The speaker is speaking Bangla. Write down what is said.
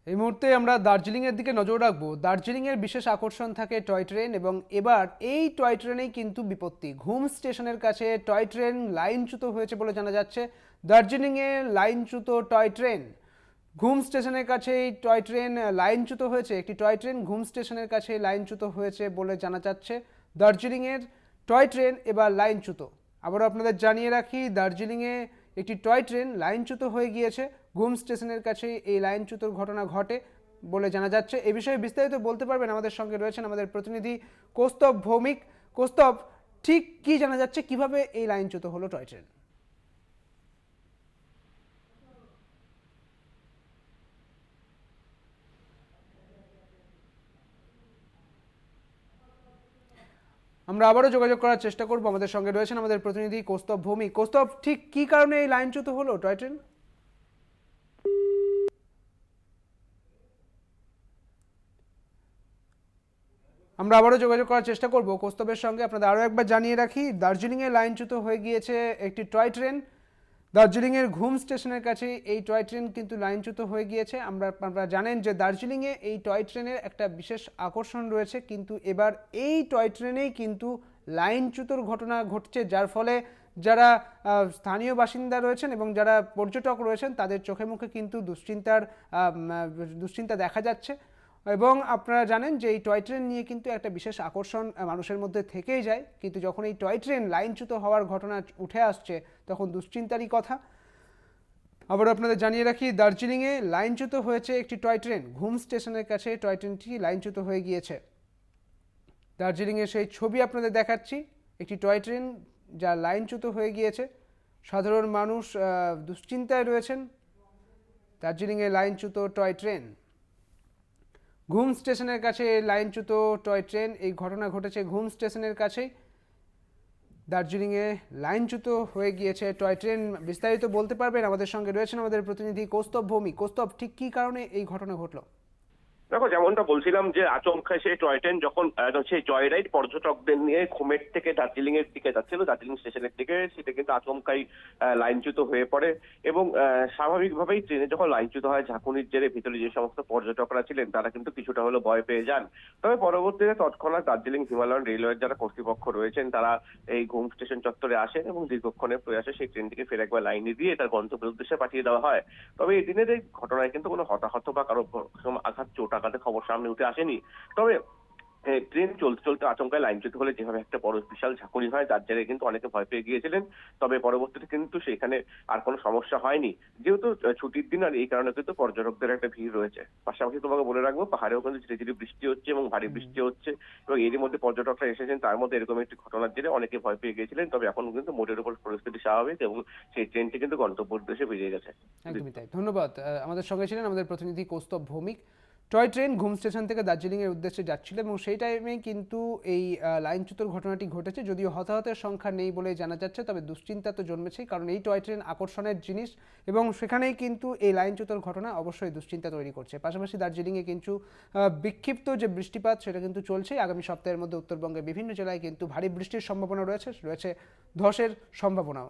এই মুহূর্তে আমরা দার্জিলিংয়ের দিকে নজর রাখবো। দার্জিলিংয়ের বিশেষ আকর্ষণ থাকে টয় ট্রেন, এবং এবার এই টয় ট্রেনেই কিন্তু বিপত্তি। ঘুম স্টেশনের কাছে টয় ট্রেন লাইনচ্যুত হয়েছে বলে জানা যাচ্ছে। দার্জিলিংয়ে লাইনচ্যুত টয় ট্রেন। ঘুম স্টেশনের কাছে এই টয় ট্রেন লাইনচ্যুত হয়েছে। একটি টয় ট্রেন ঘুম স্টেশনের কাছে লাইনচ্যুত হয়েছে বলে জানা যাচ্ছে। দার্জিলিংয়ের টয় ট্রেন এবার লাইনচ্যুত। আবারও আপনাদের জানিয়ে রাখি, দার্জিলিংয়ে একটি টয় ট্রেন লাইনচ্যুত হয়ে গিয়েছে। ঘুম স্টেশনের কাছে এই লাইনচ্যুতর ঘটনা ঘটে বলে জানা যাচ্ছে। এ বিষয়ে বিস্তারিত বলতে পারবেন, আমাদের সঙ্গে রয়েছেন আমাদের প্রতিনিধি কৌস্তব ভৌমিক। কৌস্তব, ঠিক কি জানা যাচ্ছে, কিভাবে এই লাইনচ্যুত হলো টয় ট্রেন? আমরা আবারও যোগাযোগ করার চেষ্টা করব। আমাদের সঙ্গে রয়েছেন আমাদের প্রতিনিধি কৌস্তব ভৌমিক। কৌস্তব, ঠিক কি কারণে এই লাইনচ্যুত হলো টয় ট্রেন? আমরা আবারও যোগাযোগ করার চেষ্টা করব কৌস্তবের সঙ্গে। আপনাদের আরও একবার জানিয়ে রাখি, দার্জিলিংয়ে লাইনচ্যুত হয়ে গিয়েছে একটি টয় ট্রেন। দার্জিলিংয়ের ঘুম স্টেশনের কাছে এই টয় ট্রেন কিন্তু লাইনচ্যুত হয়ে গিয়েছে। আপনারা জানেন যে দার্জিলিংয়ে এই টয় ট্রেনের একটা বিশেষ আকর্ষণ রয়েছে, কিন্তু এবার এই টয় ট্রেনেই কিন্তু লাইনচ্যুতর ঘটনা ঘটছে, যার ফলে যারা স্থানীয় বাসিন্দা রয়েছেন এবং যারা পর্যটক রয়েছেন তাদের চোখে মুখে কিন্তু দুশ্চিন্তা দেখা যাচ্ছে। এবং আপনারা জানেন যে এই টয় ট্রেন নিয়ে কিন্তু একটা বিশেষ আকর্ষণ মানুষের মধ্যে থেকেই যায়, কিন্তু যখন এই টয় ট্রেন লাইনচ্যুত হওয়ার ঘটনা উঠে আসছে তখন দুশ্চিন্তারই কথা। আবার আপনাদের জানিয়ে রাখি, দার্জিলিংয়ে লাইনচ্যুত হয়েছে একটি টয় ট্রেন। ঘুম স্টেশনের কাছে টয় ট্রেনটি লাইনচ্যুত হয়ে গিয়েছে। দার্জিলিংয়ে সেই ছবি আপনাদের দেখাচ্ছি, একটি টয় ট্রেন যা লাইনচ্যুত হয়ে গিয়েছে। সাধারণ মানুষ দুশ্চিন্তায় রয়েছেন। দার্জিলিংয়ে লাইনচ্যুত টয় ট্রেন। ঘুম স্টেশনের কাছে লাইনচ্যুত টয় ট্রেন, এই ঘটনা ঘটেছে ঘুম স্টেশনের কাছেই। দার্জিলিংয়ে লাইনচ্যুত হয়ে গিয়েছে টয় ট্রেন। বিস্তারিত বলতে পারবেন, আমাদের সঙ্গে রয়েছেন আমাদের প্রতিনিধি কৌস্তব ভৌমিক। কৌস্তব, ঠিক কী কারণে এই ঘটনা ঘটলো? দেখো, যেমনটা বলছিলাম যে আচমকায় সেই টয় ট্রেন যখন সেই জয় রাইড পর্যটকদের নিয়ে ঘুমের থেকে দার্জিলিং এর দিকে যাচ্ছিল, দার্জিলিং স্টেশনের দিকে, সেটা কিন্তু আচমকাই লাইনচ্যুত হয়ে পড়ে। এবং স্বাভাবিকভাবেই ট্রেনে যখন লাইনচ্যুত হয়, ঝাঁকুনির জেরে ভিতরে যে সমস্ত পর্যটকরা ছিলেন তারা কিন্তু কিছুটা হলেও ভয় পেয়ে যান। তবে পরবর্তীতে তৎক্ষণাৎ দার্জিলিং হিমালয়ান রেলওয়ের যারা কর্তৃপক্ষ রয়েছেন তারা এই ঘুম স্টেশন চত্বরে আসেন এবং দীর্ঘক্ষণের প্রয়াসে সেই ট্রেনটিকে ফের একবার লাইনে দিয়ে তার গন্তব্যের উদ্দেশ্যে পাঠিয়ে দেওয়া হয়। তবে এই দিনের এই ঘটনায় কিন্তু কোনো হতাহত বা কারো আঘাত চোট আঘাতের খবর সামনে উঠে আসেনি। তবে ট্রেন চলতে চলতে আচমকায় লাইনচ্যুত হলে যেভাবে একটা বড় বিশাল ঝাঁকুনি হয়, যার জেরে কিন্তু অনেকে ভয় পেয়ে গিয়েছিলেন। তবে পরবর্তীতে কিন্তু সেখানে আর কোনো সমস্যা হয়নি, যেহেতু ছুটির দিন, আর এই কারণে কিন্তু পর্যটকদের একটা ভিড় রয়েছে। পাশাপাশি তোমাকে বলে রাখবো, পাহাড়েও কিন্তু ঝিরিঝিরি বৃষ্টি হচ্ছে এবং ভারী বৃষ্টি হচ্ছে, এবং এরই মধ্যে পর্যটকরা এসেছেন। তার মধ্যে এরকম একটি ঘটনার জেরে অনেকে ভয় পেয়ে গিয়েছিলেন। তবে এখন কিন্তু মোটের উপর পরিস্থিতি স্বাভাবিক এবং সেই ট্রেনটি কিন্তু গন্তব্য উদ্দেশ্যে বেরিয়ে গেছে। একদমই তাই, ধন্যবাদ। আমাদের সঙ্গে ছিলেন আমাদের প্রতিনিধি কৌস্তব ভৌমিক। টয় ট্রেন ঘুম স্টেশন থেকে দার্জিলিংয়ের উদ্দেশ্যে যাচ্ছিল এবং সেই টাইমেই কিন্তু এই লাইনচ্যুতর ঘটনাটি ঘটেছে। যদিও হতাহতের সংখ্যা নেই বলে জানা যাচ্ছে, তবে দুশ্চিন্তা তো জন্মেছেই, কারণ এই টয় ট্রেন আকর্ষণের জিনিস এবং সেখানেই কিন্তু এই লাইনচ্যুতর ঘটনা অবশ্যই দুশ্চিন্তা তৈরি করছে। পাশাপাশি দার্জিলিংয়ে কিন্তু বিক্ষিপ্ত যে বৃষ্টিপাত সেটা কিন্তু চলছেই। আগামী সপ্তাহের মধ্যে উত্তরবঙ্গের বিভিন্ন জেলায় কিন্তু ভারী বৃষ্টির সম্ভাবনা রয়েছে, ধসের সম্ভাবনাও।